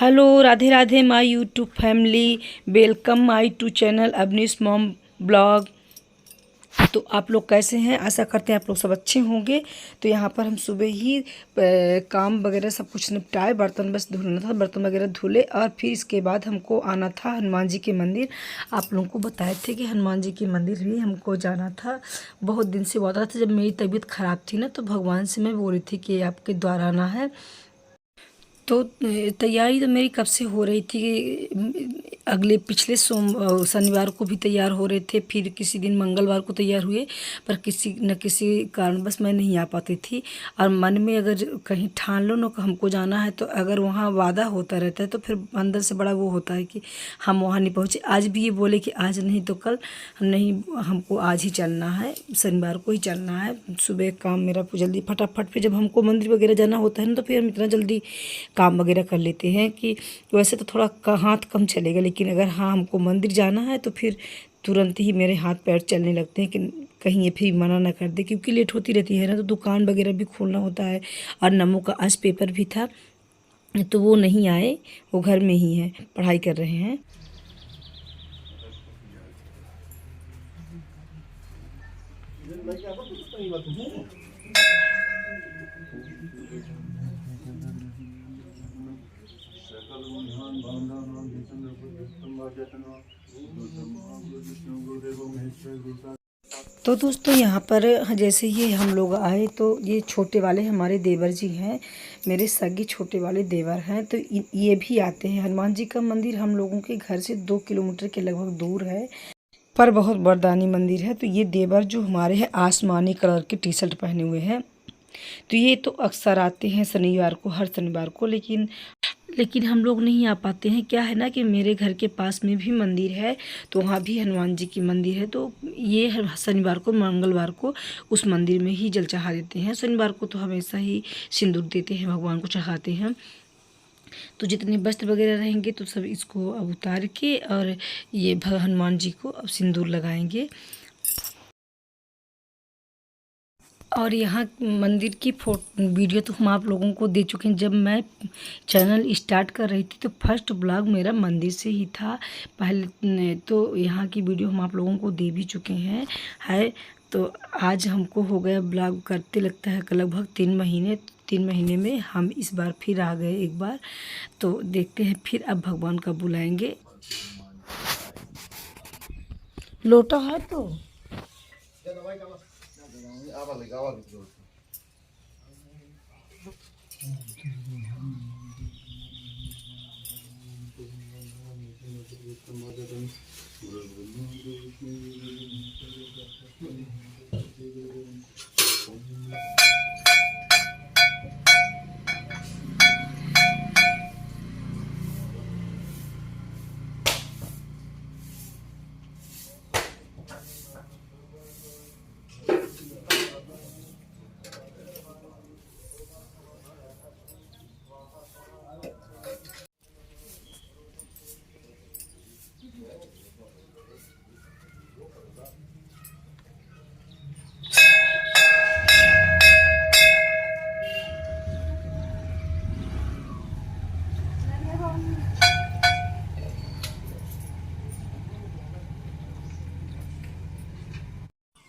Hello, Radhe Radhe my YouTube family, welcome my to channel Avneesh mom blog. तो आप लोग कैसे हैं? आशा करते हैं आप लोग सब अच्छे होंगे। तो यहाँ पर हम सुबह ही काम वगैरह सब कुछ निपटाए, बर्तन बस धुलना था, बर्तन वगैरह धुले और फिर इसके बाद हमको आना था हनुमान जी के मंदिर। आप लोगों को बताए थे कि हनुमान जी के मंदिर भी हमको जाना था। बहुत दिन से हुआ था जब मेरी तबीयत ख़राब थी ना, तो भगवान से मैं बोल रही थी कि आपके द्वारा आना है। तो तैयारी तो मेरी कब से हो रही थी। अगले पिछले शनिवार को भी तैयार हो रहे थे, फिर किसी दिन मंगलवार को तैयार हुए, पर किसी न किसी कारण बस मैं नहीं आ पाती थी। और मन में अगर कहीं ठान लो ना हमको जाना है, तो अगर वहाँ वादा होता रहता है तो फिर अंदर से बड़ा वो होता है कि हम वहाँ नहीं पहुँचे। आज भी ये बोले कि आज नहीं तो कल नहीं, हमको आज ही चलना है, शनिवार को ही चलना है। सुबह काम मेरा जल्दी फटाफट, फिर जब हमको मंदिर वगैरह जाना होता है ना, तो फिर हम इतना जल्दी काम वगैरह कर लेते हैं कि वैसे तो थोड़ा हाथ कम चलेगा, लेकिन अगर हाँ हमको मंदिर जाना है तो फिर तुरंत ही मेरे हाथ पैर चलने लगते हैं कि कहीं ये फिर मना ना कर दे, क्योंकि लेट होती रहती है ना, तो दुकान वगैरह भी खोलना होता है। और नमो का आज पेपर भी था, तो वो नहीं आए, वो घर में ही है, पढ़ाई कर रहे हैं। तो दोस्तों यहाँ पर जैसे ये हम लोग आए, तो ये छोटे वाले हमारे देवर जी हैं, मेरे सगे छोटे वाले देवर हैं। तो ये भी आते हैं। हनुमान जी का मंदिर हम लोगों के घर से 2 किलोमीटर के लगभग दूर है, पर बहुत वरदानी मंदिर है। तो ये देवर जो हमारे हैं, आसमानी कलर की टी शर्ट पहने हुए हैं। तो ये तो अक्सर आते हैं शनिवार को, हर शनिवार को, लेकिन हम लोग नहीं आ पाते हैं। क्या है ना कि मेरे घर के पास में भी मंदिर है, तो वहाँ भी हनुमान जी की मंदिर है। तो ये हर शनिवार को, मंगलवार को उस मंदिर में ही जल चढ़ा देते हैं। शनिवार को तो हमेशा ही सिंदूर देते हैं, भगवान को चढ़ाते हैं। तो जितने वस्त्र वगैरह रहेंगे तो सब इसको अब उतार के और ये हनुमान जी को अब सिंदूर लगाएंगे। और यहाँ मंदिर की वीडियो तो हम आप लोगों को दे चुके हैं। जब मैं चैनल स्टार्ट कर रही थी तो फर्स्ट ब्लॉग मेरा मंदिर से ही था पहले, तो यहाँ की वीडियो हम आप लोगों को दे भी चुके हैं। तो आज हमको हो गया ब्लॉग करते, लगता है लगभग 3 महीने में हम इस बार फिर आ गए एक बार। तो देखते हैं फिर अब भगवान का बुलाएंगे। लोटा है तो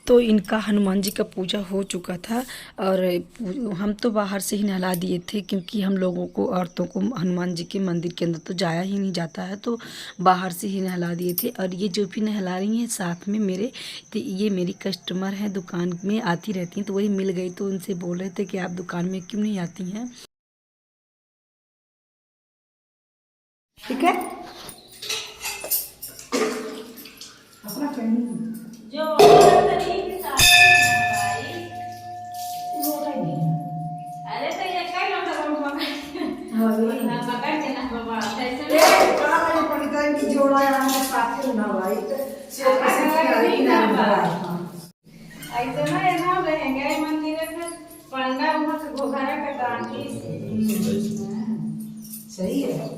तो इनका हनुमान जी का पूजा हो चुका था। और हम तो बाहर से ही नहला दिए थे, क्योंकि हम लोगों को, औरतों को, हनुमान जी के मंदिर के अंदर तो जाया ही नहीं जाता है, तो बाहर से ही नहला दिए थे। और ये जो भी नहला रही हैं साथ में मेरे, तो ये मेरी कस्टमर हैं, दुकान में आती रहती हैं, तो वही मिल गई, तो उनसे बोल रहे थे कि आप दुकान में क्यों नहीं आती हैं। ठीक है, अपना जो अरे तो ये काय नंबर पकड़ के ना बाबा ऐसे में जोड़ा है साथ में ना भाई। सही है।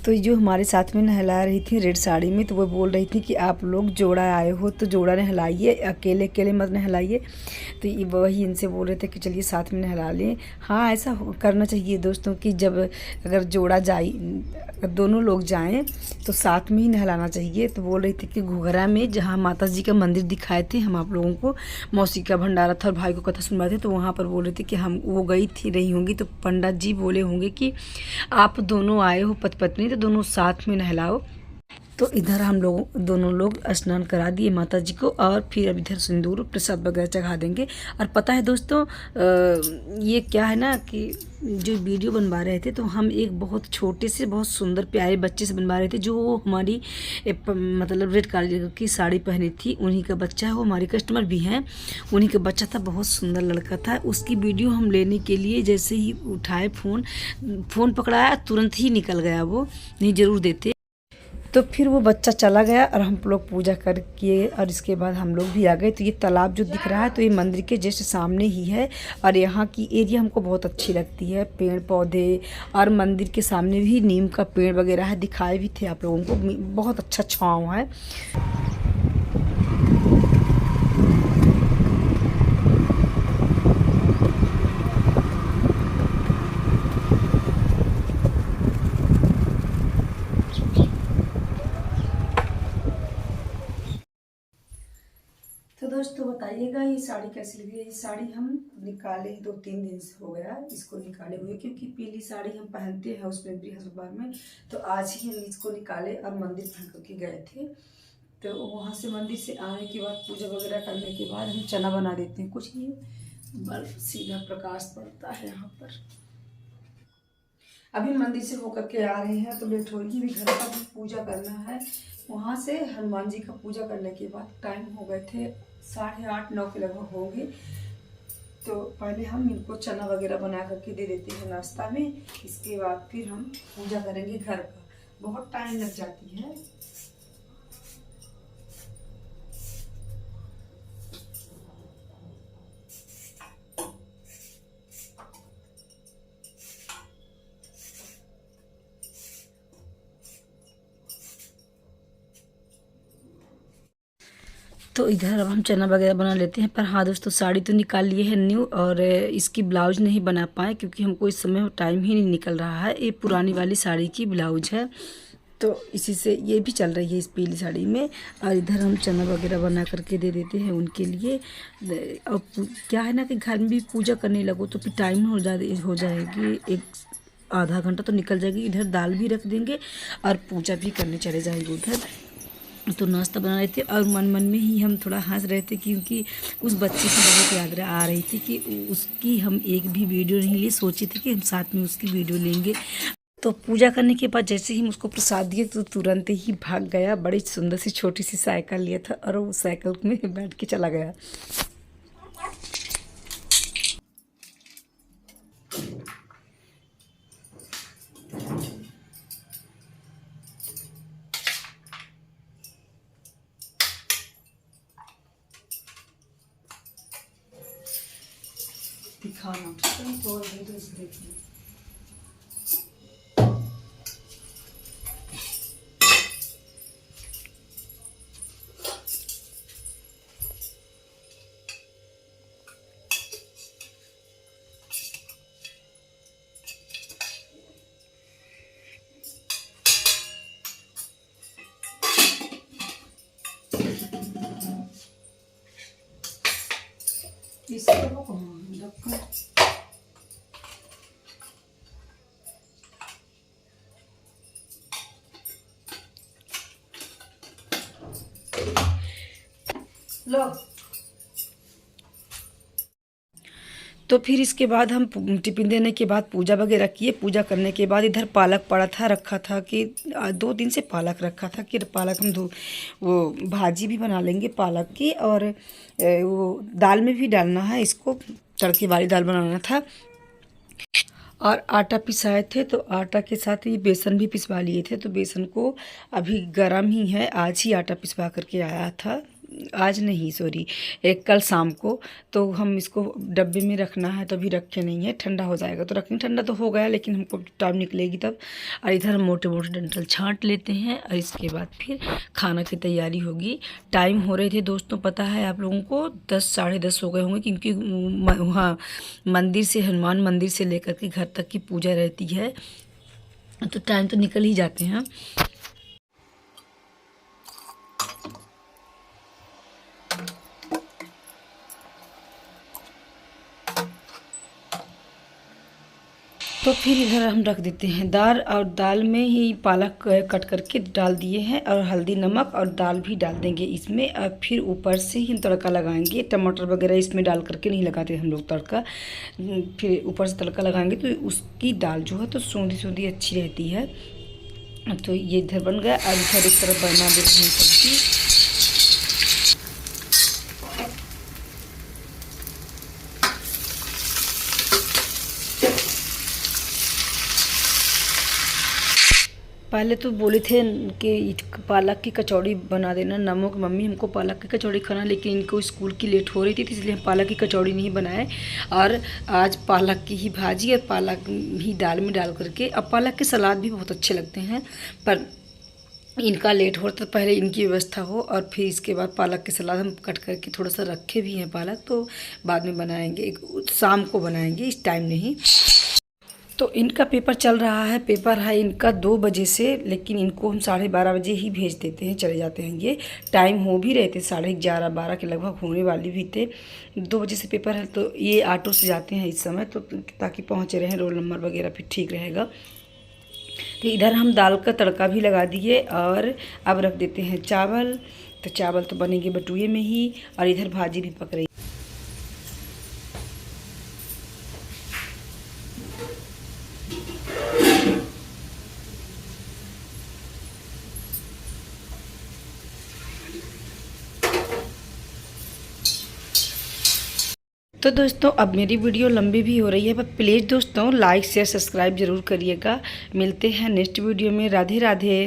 तो जो हमारे साथ में नहला रही थी रेड साड़ी में, तो वो बोल रही थी कि आप लोग जोड़ा आए हो तो जोड़ा नहलाइए, अकेले अकेले मत नहलाइए। तो ये वही इनसे बोल रहे थे कि चलिए साथ में नहला लें। हाँ, ऐसा करना चाहिए दोस्तों कि जब अगर जोड़ा जाए, अगर दोनों लोग जाएं तो साथ में ही नहलाना चाहिए। तो बोल रही थी कि घुघरा में जहाँ माता जी का मंदिर दिखाए थे हम आप लोगों को, मौसी का भंडारा था और भाई को कथा सुनवाए थे, तो वहाँ पर बोल रहे थे कि हम वो गई थी रही होंगी तो पंडित जी बोले होंगे कि आप दोनों आए हो पति पत्नी तो दोनों साथ में नहलाओ। तो इधर हम लोग दोनों लोग स्नान करा दिए माता जी को, और फिर अब इधर सिंदूर प्रसाद वगैरह चढ़ा देंगे। और पता है दोस्तों, ये क्या है ना कि जो वीडियो बनवा रहे थे तो हम एक बहुत छोटे से बहुत सुंदर प्यारे बच्चे से बनवा रहे थे, जो हमारी मतलब रेड कलर की साड़ी पहनी थी, उन्हीं का बच्चा है। वो हमारे कस्टमर भी हैं, उन्हीं का बच्चा था, बहुत सुंदर लड़का था। उसकी वीडियो हम लेने के लिए जैसे ही उठाए फ़ोन पकड़ाया तुरंत ही निकल गया, वो नहीं ज़रूर देते। तो फिर वो बच्चा चला गया और हम लोग पूजा करके और इसके बाद हम लोग भी आ गए। तो ये तालाब जो दिख रहा है तो ये मंदिर के जस्ट सामने ही है, और यहाँ की एरिया हमको बहुत अच्छी लगती है, पेड़ पौधे, और मंदिर के सामने भी नीम का पेड़ वगैरह है, दिखाए भी थे आप लोगों को, बहुत अच्छा छाँव है। तो दोस्तों बताइएगा ये साड़ी कैसी लगी। ये साड़ी हम निकाले 2-3 दिन से हो गया इसको निकाले हुए, क्योंकि पीली साड़ी हम पहनते हैं उसमें बृहस्पतिवार में, तो आज ही हम इसको निकाले और मंदिर पहन करके गए थे। तो वहाँ से मंदिर से आने के बाद पूजा वगैरह करने के बाद हम चना बना देते हैं। कुछ नहीं, बल्ब सीधा प्रकाश पड़ता है यहाँ पर। अभी मंदिर से होकर के आ रहे हैं तो लेट होगी, भी घर का भी पूजा करना है। वहाँ से हनुमान जी का पूजा करने के बाद टाइम हो गए थे 8:30-9 के लगभग होंगे। तो पहले हम इनको चना वगैरह बना करके दे देते हैं नाश्ता में, इसके बाद फिर हम पूजा करेंगे घर का। बहुत टाइम लग जाती है। तो इधर अब हम चना वगैरह बना लेते हैं। पर हाँ दोस्तों, साड़ी तो निकाल लिए है न्यू, और इसकी ब्लाउज नहीं बना पाए क्योंकि हमको इस समय टाइम ही नहीं निकल रहा है। ये पुरानी वाली साड़ी की ब्लाउज है, तो इसी से ये भी चल रही है इस पीली साड़ी में। और इधर हम चना वगैरह बना करके दे देते हैं उनके लिए। और क्या है ना कि घर में भी पूजा करने लगो तो फिर टाइम हो जाएगी, एक आधा घंटा तो निकल जाएगी। इधर दाल भी रख देंगे और पूजा भी करने चले जाएंगे उधर। तो नाश्ता बना रहे थे और मन मन में ही हम थोड़ा हंस रहे थे, क्योंकि उस बच्चे की बहुत याद आ रही थी कि उसकी हम एक भी वीडियो नहीं लिए, सोचे थे कि हम साथ में उसकी वीडियो लेंगे। तो पूजा करने के बाद जैसे ही हम उसको प्रसाद दिए तो तुरंत ही भाग गया। बड़ी सुंदर सी छोटी सी साइकिल लिया था और वो साइकिल में बैठ के चला गया। दिखाना तो देखिए। लो। तो फिर इसके बाद हम टिफिन देने के बाद पूजा वगैरह किए। पूजा करने के बाद इधर पालक पड़ा था, रखा था कि 2 दिन से पालक रखा था कि पालक हम वो भाजी भी बना लेंगे पालक की, और वो दाल में भी डालना है इसको। तड़के वाली दाल बनाना था। और आटा पिसाए थे, तो आटा के साथ ये बेसन भी पिसवा लिए थे। तो बेसन को अभी गरम ही है, आज ही आटा पिसवा करके आया था, आज नहीं सॉरी, एक कल शाम को। तो हम इसको डब्बे में रखना है, तो अभी रखे नहीं है, ठंडा हो जाएगा तो रखेंगे। ठंडा तो हो गया लेकिन हमको टाइम निकलेगी तब। और इधर हम मोटे मोटे डंठल छांट लेते हैं और इसके बाद फिर खाना की तैयारी होगी। टाइम हो रहे थे दोस्तों, पता है आप लोगों को 10 साढ़े 10 हो गए होंगे, क्योंकि वहाँ मंदिर से, हनुमान मंदिर से लेकर के घर तक की पूजा रहती है, तो टाइम तो निकल ही जाते हैं। तो फिर इधर हम रख देते हैं दाल, और दाल में ही पालक कट करके डाल दिए हैं, और हल्दी नमक और दाल भी डाल देंगे इसमें। और फिर ऊपर से ही हम तड़का लगाएंगे। टमाटर वगैरह इसमें डाल करके नहीं लगाते हम लोग तड़का, फिर ऊपर से तड़का लगाएंगे तो उसकी दाल जो है तो सौंधी सौंधी अच्छी रहती है। तो ये इधर बन गया, और इधर एक तरफ बना देते हैं सब्जी। पहले तो बोले थे कि पालक की कचौड़ी बना देना, नमक मम्मी हमको पालक की कचौड़ी खाना, लेकिन इनको स्कूल की लेट हो रही थी, इसलिए हम पालक की कचौड़ी नहीं बनाए। और आज पालक की ही भाजी और पालक ही दाल में डाल करके। अब पालक के सलाद भी बहुत अच्छे लगते हैं, पर इनका लेट हो तो पहले इनकी व्यवस्था हो, और फिर इसके बाद पालक के सलाद हम कट करके थोड़ा सा रखे भी हैं पालक, तो बाद में बनाएंगे, शाम को बनाएंगे, इस टाइम नहीं। तो इनका पेपर चल रहा है, पेपर है इनका 2 बजे से, लेकिन इनको हम 12:30 बजे ही भेज देते हैं, चले जाते हैं। ये टाइम हो भी रहे थे, 11:30 12 के लगभग होने वाली भी थे। 2 बजे से पेपर है, तो ये ऑटो से जाते हैं इस समय, तो ताकि पहुँचे रहें, रोल नंबर वगैरह फिर ठीक रहेगा। तो इधर हम दाल का तड़का भी लगा दिए, और अब रख देते हैं चावल। तो चावल तो बनेंगे बटुए में ही, और इधर भाजी भी पक रही। तो दोस्तों अब मेरी वीडियो लंबी भी हो रही है, पर प्लीज़ दोस्तों लाइक शेयर सब्सक्राइब ज़रूर करिएगा। मिलते हैं नेक्स्ट वीडियो में। राधे राधे।